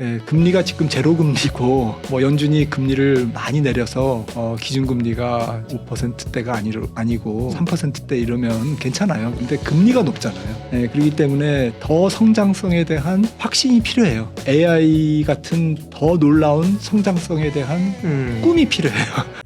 예, 금리가 지금 제로 금리고 뭐 연준이 금리를 많이 내려서 기준금리가 5%대가 아니고 3%대 이러면 괜찮아요. 근데 금리가 높잖아요. 예, 그렇기 때문에 더 성장성에 대한 확신이 필요해요. AI 같은 더 놀라운 성장성에 대한 꿈이 필요해요.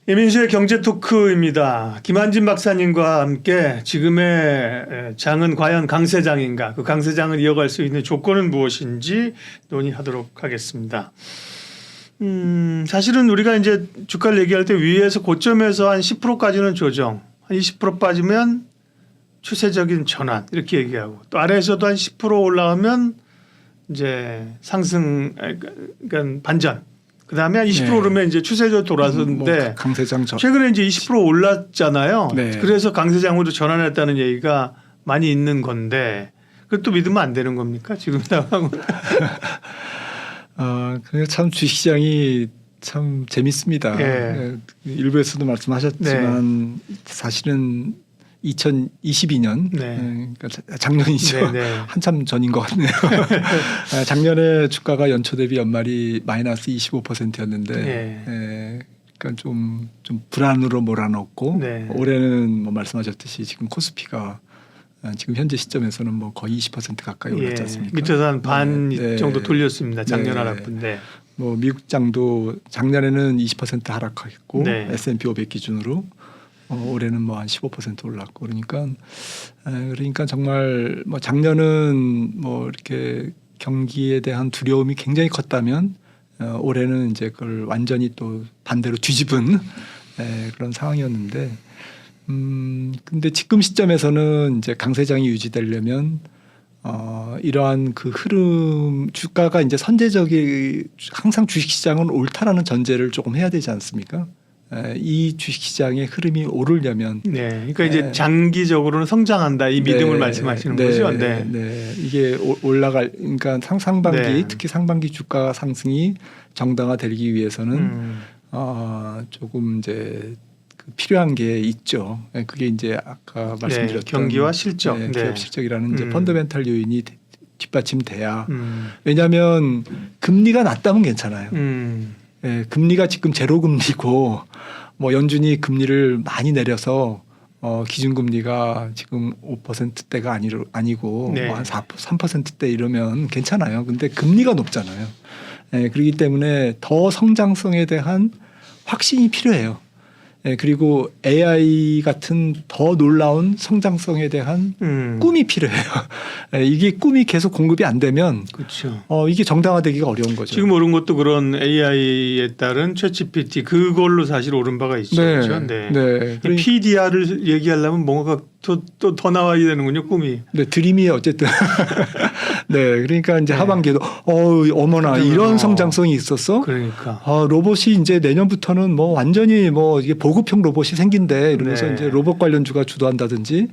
이민수의 경제 토크입니다. 김한진 박사님과 함께 지금의 장은 과연 강세장인가, 그 강세장을 이어갈 수 있는 조건은 무엇인지 논의하도록 하겠습니다. 사실은 우리가 이제 주가를 얘기할 때 위에서 고점에서 한 10%까지는 조정, 한 20% 빠지면 추세적인 전환 이렇게 얘기하고, 또 아래에서도 한 10% 올라가면 이제 상승, 그러니까 반전. 그 다음에 한 20% 오르면 이제 추세적으로 돌아서는데 뭐 강세장 최근에 이제 20% 올랐잖아요. 네. 그래서 강세장으로 전환했다는 얘기가 많이 있는 건데 그것도 믿으면 안 되는 겁니까? 지금 상황은. 참 주식시장이 참 재밌습니다. 예. 일부에서도 말씀하셨지만 사실은 2022년 그러니까 작년이죠. 한참 전인 것 같네요. 작년에 주가가 연초 대비 연말이 마이너스 25%였는데 그러니까 좀 불안으로 몰아넣고 올해는 뭐 말씀하셨듯이 지금 코스피가 지금 현재 시점에서는 뭐 거의 20% 가까이 올랐지 않습니까? 밑에서 한 반 정도 돌렸습니다. 작년 하락분데. 뭐 미국장도 작년에는 20% 하락했고 S&P 500 기준으로 올해는 뭐 한 15% 올랐고 그러니까 정말 뭐 작년은 뭐 이렇게 경기에 대한 두려움이 굉장히 컸다면 올해는 이제 그걸 완전히 또 반대로 뒤집은 그런 상황이었는데 근데 지금 시점에서는 이제 강세장이 유지되려면 이러한 그 흐름 주가가 이제 선제적이 항상 주식시장은 옳다라는 전제를 조금 해야 되지 않습니까? 이 주식시장의 흐름이 오르려면 그러니까 이제 장기적으로는 성장한다 이 믿음을 말씀하시는 거죠. 이게 그러니까 상반기 특히 상반기 주가 상승이 정당화되기 위해서는 조금 이제 필요한 게 있죠. 그게 이제 아까 말씀드렸던 경기와 실적, 기업 실적이라는 이제 펀더멘탈 요인이 뒷받침돼야. 왜냐하면 금리가 낮다면 괜찮아요. 금리가 지금 제로 금리고 뭐 연준이 금리를 많이 내려서 기준금리가 지금 5%대가 아니고 뭐 한 3%대 이러면 괜찮아요. 근데 금리가 높잖아요. 그렇기 때문에 더 성장성에 대한 확신이 필요해요. 그리고 AI 같은 더 놀라운 성장성에 대한 꿈이 필요해요. 이게 꿈이 계속 공급이 안 되면 이게 정당화되기가 어려운 거죠. 지금 오른 것도 그런 AI에 따른 챗GPT 그걸로 사실 오른 바가 있죠. 그렇죠? PDR을 얘기하려면 뭔가 더 나와야 되는군요. 꿈이. 드림이 어쨌든. 그러니까 이제 하반기에도 어머나 이런 성장성이 있었어. 그러니까. 로봇이 이제 내년부터는 뭐 완전히 뭐 이게 보급형 로봇이 생긴대 이러면서 이제 로봇 관련주가 주도한다든지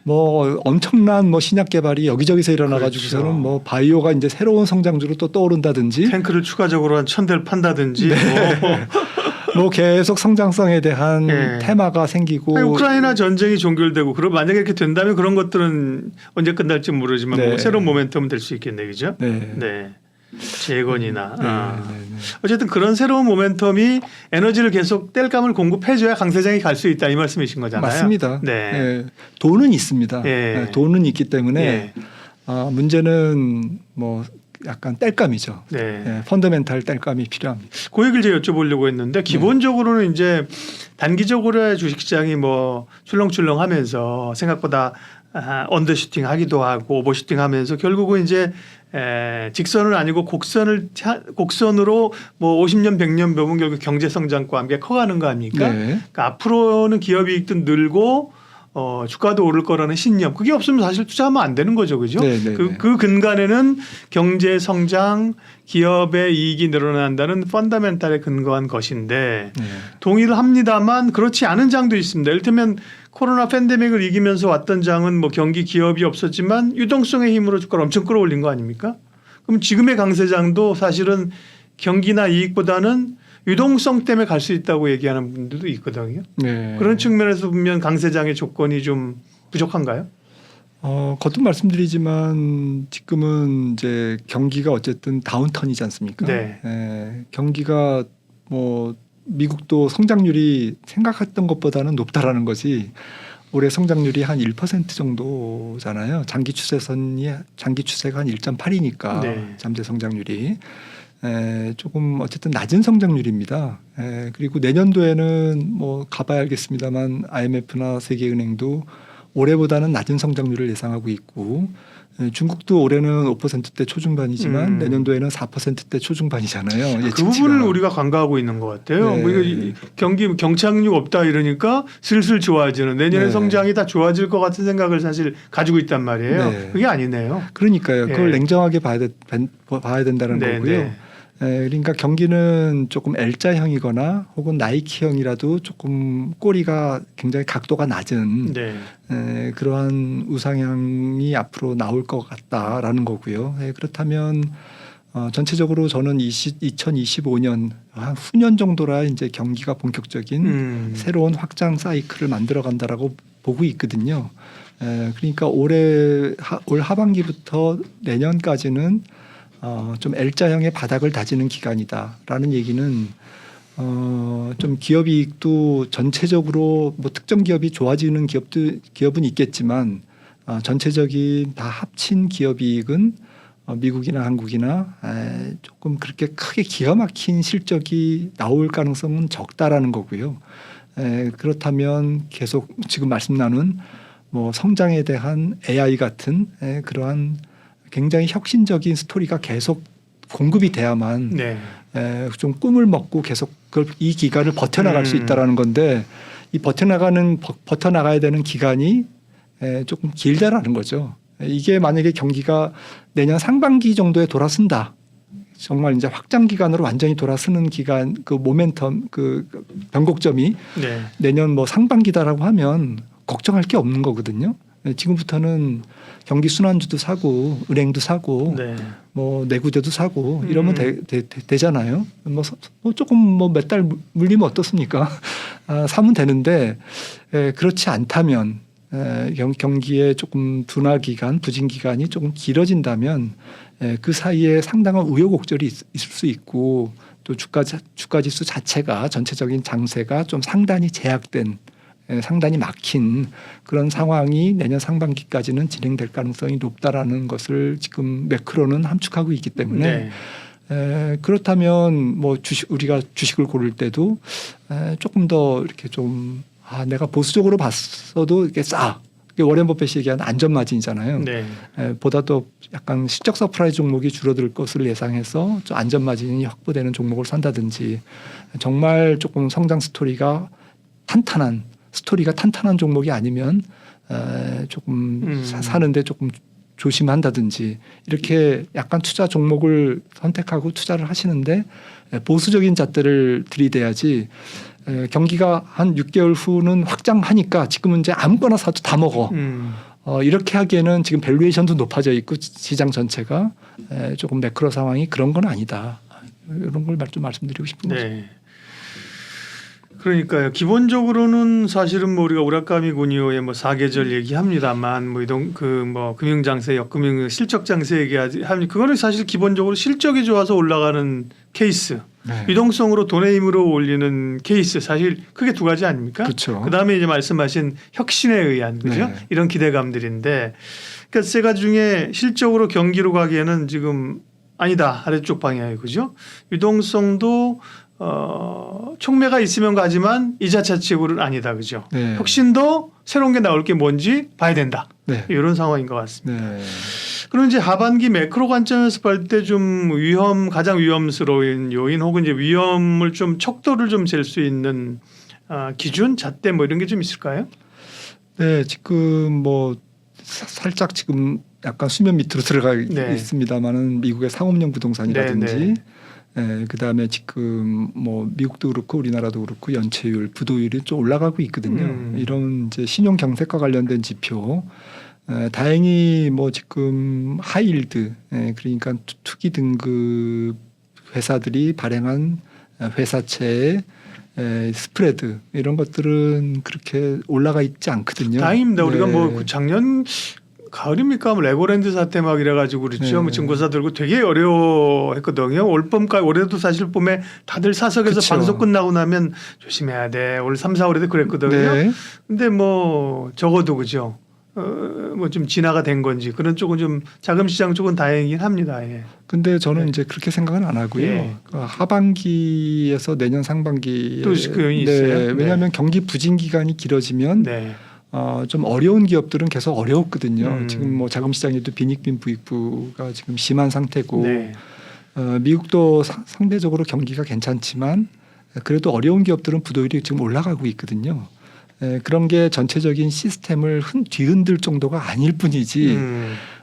뭐 엄청난 뭐 신약 개발이 여기저기서 일어나가지고서는 뭐 바이오가 이제 새로운 성장주로 또 떠오른다든지 탱크를 추가적으로 한 1000대를 판다든지 뭐 계속 성장성에 대한 테마가 생기고 우크라이나 전쟁이 종결되고 그럼 만약에 이렇게 된다면 그런 것들은 언제 끝날지 모르지만 뭐 새로운 모멘텀은 될 수 있겠네, 그죠? 재건이나 어쨌든 그런 새로운 모멘텀이 에너지를 계속 땔감을 공급해줘야 강세장이 갈 수 있다 이 말씀이신 거잖아요. 맞습니다. 돈은 있습니다. 돈은 있기 때문에 문제는 뭐 약간 땔감이죠. 펀더멘탈 땔감이 필요합니다. 그 얘기를 제가 여쭤보려고 했는데 기본적으로는 이제 단기적으로의 주식시장이 뭐 출렁출렁하면서 생각보다 언더슈팅 하기도 하고 오버슈팅 하면서 결국은 이제 직선은 아니고 곡선으로 뭐 50년 100년 보면 결국 경제성장과 함께 커가는 거 아닙니까? 그러니까 앞으로는 기업 이익도 늘고 주가도 오를 거라는 신념 그게 없으면 사실 투자하면 안 되는 거죠. 그죠? 그 근간에는 경제 성장 기업의 이익이 늘어난다는 펀더멘탈에 근거한 것인데 동의를 합니다만 그렇지 않은 장도 있습니다. 이를테면 코로나 팬데믹을 이기면서 왔던 장은 뭐 경기 기업이 없었지만 유동성의 힘으로 주가를 엄청 끌어올린 거 아닙니까? 그럼 지금의 강세장도 사실은 경기나 이익보다는 유동성 때문에 갈 수 있다고 얘기하는 분들도 있거든요. 그런 측면에서 보면 강세장의 조건이 좀 부족한가요? 거듭 말씀드리지만 지금은 이제 경기가 어쨌든 다운턴이지 않습니까? 네. 경기가 뭐 미국도 성장률이 생각했던 것보다는 높다라는 것이 올해 성장률이 한 1% 정도잖아요. 장기 추세가 한 1.8이니까 네. 잠재 성장률이 조금 어쨌든 낮은 성장률입니다. 그리고 내년도에는 뭐 가봐야 알겠습니다만 IMF나 세계은행도 올해보다는 낮은 성장률을 예상하고 있고 중국도 올해는 5%대 초중반이지만 내년도에는 4%대 초중반이잖아요. 그 부분을 우리가 간과하고 있는 것 같아요. 네. 뭐 이거 경기 경착륙 없다 이러니까 슬슬 좋아지는 내년에 네. 성장이 다 좋아질 것 같은 생각을 사실 가지고 있단 말이에요. 네. 그게 아니네요. 그러니까요. 그걸 예. 냉정하게 봐야 된다는 네, 거고요. 네. 그러니까 경기는 조금 L자형이거나 혹은 나이키형이라도 조금 꼬리가 굉장히 각도가 낮은 네. 그러한 우상향이 앞으로 나올 것 같다라는 거고요. 그렇다면 전체적으로 저는 2025년 한 후년 정도라 이제 경기가 본격적인 새로운 확장 사이클을 만들어 간다라고 보고 있거든요. 그러니까 올 하반기부터 내년까지는 좀 L자형의 바닥을 다지는 기간이다라는 얘기는 좀 기업이익도 전체적으로 뭐 특정 기업이 좋아지는 기업은 있겠지만 전체적인 다 합친 기업이익은 미국이나 한국이나 조금 그렇게 크게 기가 막힌 실적이 나올 가능성은 적다라는 거고요. 그렇다면 계속 지금 말씀 나눈 뭐 성장에 대한 AI 같은 그러한 굉장히 혁신적인 스토리가 계속 공급이 돼야만 네. 좀 꿈을 먹고 계속 이 기간을 버텨나갈 수 있다라는 건데 이 버텨나가야 되는 기간이 조금 길다라는 거죠. 이게 만약에 경기가 내년 상반기 정도에 돌아선다. 정말 이제 확장 기간으로 완전히 돌아서는 기간 그 모멘텀 그 변곡점이 네. 내년 뭐 상반기다라고 하면 걱정할 게 없는 거거든요. 지금부터는 경기 순환주도 사고 은행도 사고 네. 뭐 내구재도 사고 이러면 되잖아요. 뭐 조금 뭐 몇 달 물리면 어떻습니까? 사면 되는데 그렇지 않다면 경기의 조금 둔화 기간, 부진 기간이 조금 길어진다면 그 사이에 상당한 우여곡절이 있을 수 있고 또 주가 지수 자체가 전체적인 장세가 좀 상당히 제약된 상당히 막힌 그런 상황이 내년 상반기까지는 진행될 가능성이 높다라는 것을 지금 매크로는 함축하고 있기 때문에 그렇다면 뭐 우리가 주식을 고를 때도 조금 더 이렇게 좀 내가 보수적으로 봤어도 이게 싸. 이게 워렌 버핏이 얘기하는 안전 마진이잖아요. 네. 보다도 약간 실적 서프라이즈 종목이 줄어들 것을 예상해서 좀 안전 마진이 확보되는 종목을 산다든지 정말 조금 성장 스토리가 탄탄한 종목이 아니면 조금 사는데 조금 조심한다든지 이렇게 약간 투자 종목을 선택하고 투자를 하시는데 보수적인 잣대를 들이대야지 경기가 한 6개월 후는 확장하니까 지금은 이제 아무거나 사도 다 먹어. 이렇게 하기에는 지금 밸류에이션도 높아져 있고 시장 전체가 조금 매크로 상황이 그런 건 아니다. 이런 걸 좀 말씀드리고 싶은 거죠. 네. 그러니까요. 기본적으로는 사실은 뭐 우리가 우라카미 군이오의 뭐 사계절 얘기합니다만 뭐 뭐 금융 장세, 역금융 실적 장세 얘기하면 그거는 사실 기본적으로 실적이 좋아서 올라가는 케이스, 유동성으로 돈의 힘으로 올리는 케이스 사실 크게 두 가지 아닙니까? 그렇죠. 그다음에 이제 말씀하신 혁신에 의한 그죠? 이런 기대감들인데 그러니까 세 가지 중에 실적으로 경기로 가기에는 지금 아니다 아래쪽 방향이 그죠? 유동성도 촉매가 있으면 가지만 이자 차익으로는 아니다 그죠? 혁신도 새로운 게 나올 게 뭔지 봐야 된다. 이런 상황인 것 같습니다. 그럼 이제 하반기 매크로 관점에서 볼 때 좀 가장 위험스러운 요인 혹은 이제 위험을 좀 척도를 좀 잴 수 있는 기준, 잣대 뭐 이런 게 좀 있을까요? 네, 지금 뭐 살짝 지금 약간 수면 밑으로 들어가 있습니다만은 미국의 상업용 부동산이라든지 그다음에 지금 뭐 미국도 그렇고 우리나라도 그렇고 연체율, 부도율이 좀 올라가고 있거든요. 이런 이제 신용 경색과 관련된 지표. 다행히 뭐 지금 하이일드 그러니까 투기 등급 회사들이 발행한 회사채의 스프레드 이런 것들은 그렇게 올라가 있지 않거든요. 다행입니다. 우리가 뭐 작년 가을입니까? 뭐 레고랜드 사태 막 이래가지고 그렇죠. 네. 뭐 증거사 들고 되게 어려워했거든요. 올봄까지 올해도 사실 봄에 다들 사석에서 그쵸. 방송 끝나고 나면 조심해야 돼. 올 3, 4월에도 그랬거든요. 네. 근데 뭐 적어도 그죠. 뭐 좀 진화가 된 건지 그런 쪽은 좀 자금 시장 쪽은 다행이긴 합니다. 예. 근데 저는 네. 이제 그렇게 생각은 안 하고요. 예. 하반기에서 내년 상반기에 또 그 요인이 있어요? 왜냐하면 경기 부진 기간이 길어지면 네. 좀 어려운 기업들은 계속 어려웠거든요. 지금 뭐 자금 시장에도 빈익빈 부익부가 지금 심한 상태고 네. 미국도 상대적으로 경기가 괜찮지만 그래도 어려운 기업들은 부도율이 지금 올라가고 있거든요. 그런 게 전체적인 시스템을 뒤흔들 정도가 아닐 뿐이지.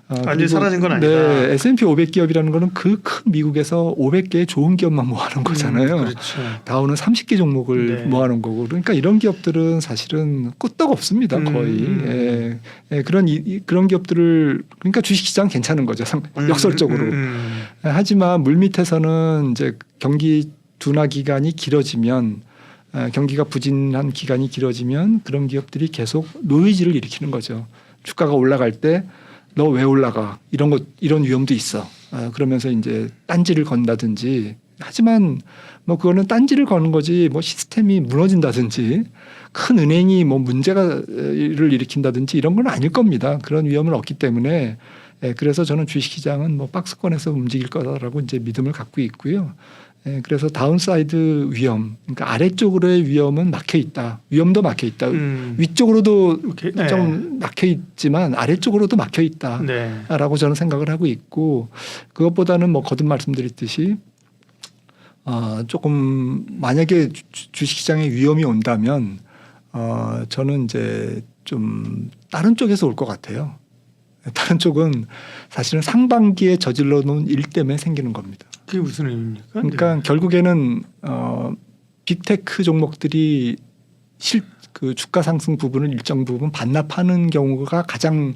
완전히 그리고 사라진 건 아니다. 네, S&P 500 기업이라는 거는 그 큰 미국에서 500개의 좋은 기업만 모아놓은 거잖아요. 그렇죠. 다우는 30개 종목을 네. 모아놓은 거고, 그러니까 이런 기업들은 사실은 끄떡 없습니다, 거의. 그런 기업들을 그러니까 주식시장 괜찮은 거죠, 역설적으로. 하지만 물 밑에서는 이제 경기 둔화 기간이 길어지면. 경기가 부진한 기간이 길어지면 그런 기업들이 계속 노이즈를 일으키는 거죠. 주가가 올라갈 때 너 왜 올라가? 이런 위험도 있어. 그러면서 이제 딴지를 건다든지. 하지만 뭐 그거는 딴지를 거는 거지 뭐 시스템이 무너진다든지 큰 은행이 뭐 문제를 일으킨다든지 이런 건 아닐 겁니다. 그런 위험은 없기 때문에 그래서 저는 주식시장은 뭐 박스권에서 움직일 거라고 이제 믿음을 갖고 있고요. 그래서 다운사이드 위험, 그러니까 아래쪽으로의 위험은 막혀 있다. 위험도 막혀 있다. 위쪽으로도 좀 막혀 있지만 아래쪽으로도 막혀 있다라고 저는 생각을 하고 있고 그것보다는 뭐 거듭 말씀드렸듯이 조금 만약에 주식시장에 위험이 온다면 저는 이제 좀 다른 쪽에서 올 것 같아요. 다른 쪽은 사실은 상반기에 저질러 놓은 일 때문에 생기는 겁니다. 그게 무슨 의미입니까? 그러니까 결국에는 빅테크 종목들이 그 주가 상승 부분을 일정 부분 반납하는 경우가 가장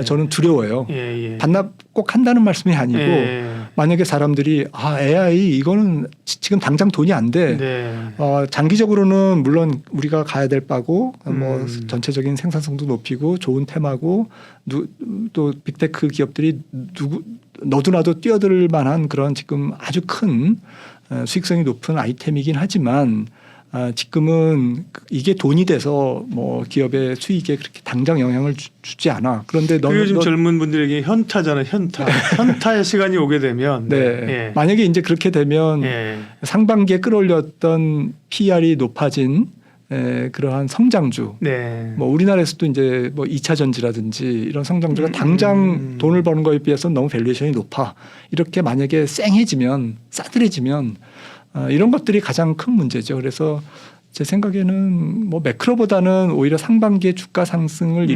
저는 두려워요. 반납 꼭 한다는 말씀이 아니고 만약에 사람들이 AI 이거는 지금 당장 돈이 안 돼. 장기적으로는 물론 우리가 가야 될 바고 뭐 전체적인 생산성도 높이고 좋은 테마고 또 빅테크 기업들이 너도나도 뛰어들 만한 그런 지금 아주 큰 수익성이 높은 아이템이긴 하지만 지금은 이게 돈이 돼서 뭐 기업의 수익에 그렇게 당장 영향을 주지 않아. 그런데 요즘 젊은 분들에게 현타잖아요. 현타의 시간이 오게 되면 만약에 이제 그렇게 되면 상반기에 끌어올렸던 PR이 높아진 그러한 성장주, 뭐 우리나라에서도 이제 뭐 2차 전지라든지 이런 성장주가 당장 돈을 버는 거에 비해서 너무 밸류에이션이 높아. 이렇게 만약에 쌩해지면 싸늘해지면 이런 것들이 가장 큰 문제죠. 그래서 제 생각에는 뭐 매크로보다는 오히려 상반기에 주가 상승을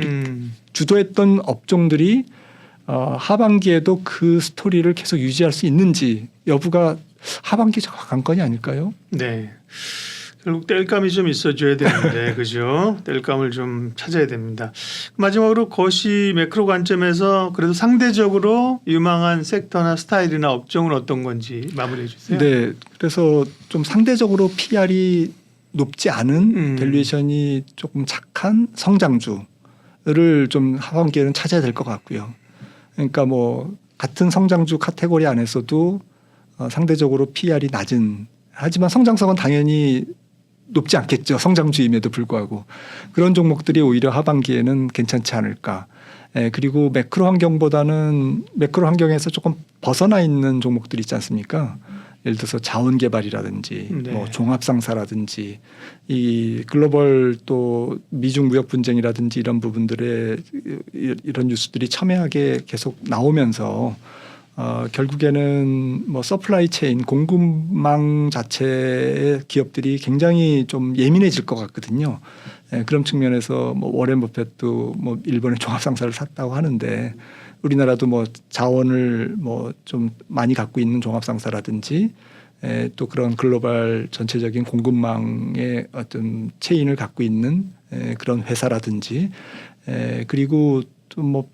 주도했던 업종들이 하반기에도 그 스토리를 계속 유지할 수 있는지 여부가 하반기 관건이 아닐까요? 네. 결국 땔감이 좀 있어줘야 되는데 그죠? 땔감을 좀 찾아야 됩니다. 마지막으로 거시 매크로 관점에서 그래도 상대적으로 유망한 섹터나 스타일이나 업종은 어떤 건지 마무리해 주세요. 네, 그래서 좀 상대적으로 PR이 높지 않은 밸류에이션이 조금 착한 성장주를 좀 하반기에는 찾아야 될 것 같고요. 그러니까 뭐 같은 성장주 카테고리 안에서도 상대적으로 PR이 낮은 하지만 성장성은 당연히 높지 않겠죠. 성장주임에도 불구하고 그런 종목들이 오히려 하반기에는 괜찮지 않을까. 그리고 매크로 환경에서 조금 벗어나 있는 종목들이 있지 않습니까? 예를 들어서 자원개발이라든지 뭐 종합상사라든지 이 글로벌 또 미중 무역 분쟁이라든지 이런 부분들의 이런 뉴스들이 첨예하게 계속 나오면서 결국에는 뭐 서플라이 체인 공급망 자체의 기업들이 굉장히 좀 예민해질 것 같거든요. 그런 측면에서 뭐 워렌 버핏도 뭐 일본의 종합상사를 샀다고 하는데 우리나라도 뭐 자원을 뭐 좀 많이 갖고 있는 종합상사라든지 또 그런 글로벌 전체적인 공급망의 어떤 체인을 갖고 있는 그런 회사라든지 그리고 또 뭐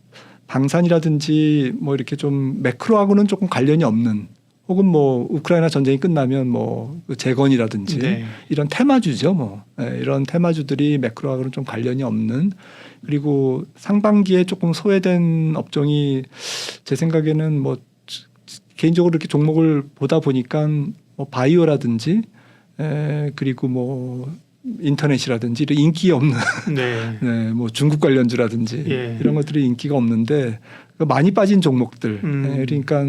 방산이라든지 뭐 이렇게 좀 매크로하고는 조금 관련이 없는 혹은 뭐 우크라이나 전쟁이 끝나면 뭐그 재건이라든지 네. 이런 테마주죠. 뭐 이런 테마주들이 매크로하고는 좀 관련이 없는, 그리고 상반기에 조금 소외된 업종이 제 생각에는 뭐 개인적으로 이렇게 종목을 보다 보니까 뭐 바이오라든지 그리고 뭐 인터넷이라든지 이런 인기 없는 네. 네, 뭐 중국 관련주라든지 예. 이런 것들이 인기가 없는데 많이 빠진 종목들, 그러니까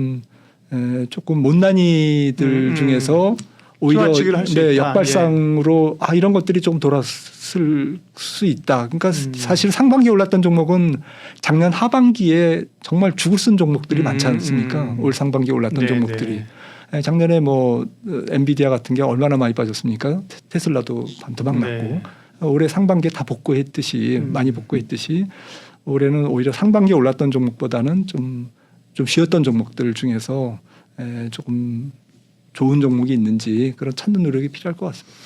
조금 못난이들 중에서 오히려 희망치기를 할수 네, 있다. 역발상으로 이런 것들이 좀 돌았을 수 있다. 그러니까 음. 사실 상반기에 올랐던 종목은 작년 하반기에 정말 죽을 쓴 종목들이 많지 않습니까? 올 상반기에 올랐던 네, 종목들이. 네. 작년에 뭐 엔비디아 같은 게 얼마나 많이 빠졌습니까? 테슬라도 반토막 네. 났고 올해 상반기에 다 복구했듯이 많이 복구했듯이 올해는 오히려 상반기에 올랐던 종목보다는 좀 쉬었던 종목들 중에서 조금 좋은 종목이 있는지 그런 찾는 노력이 필요할 것 같습니다.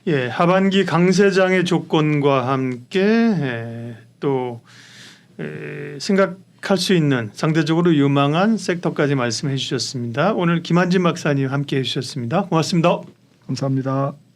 예, 하반기 강세장의 조건과 함께 또 생각할 수 있는 상대적으로 유망한 섹터까지 말씀해 주셨습니다. 오늘 김한진 박사님 함께해 주셨습니다. 고맙습니다. 감사합니다.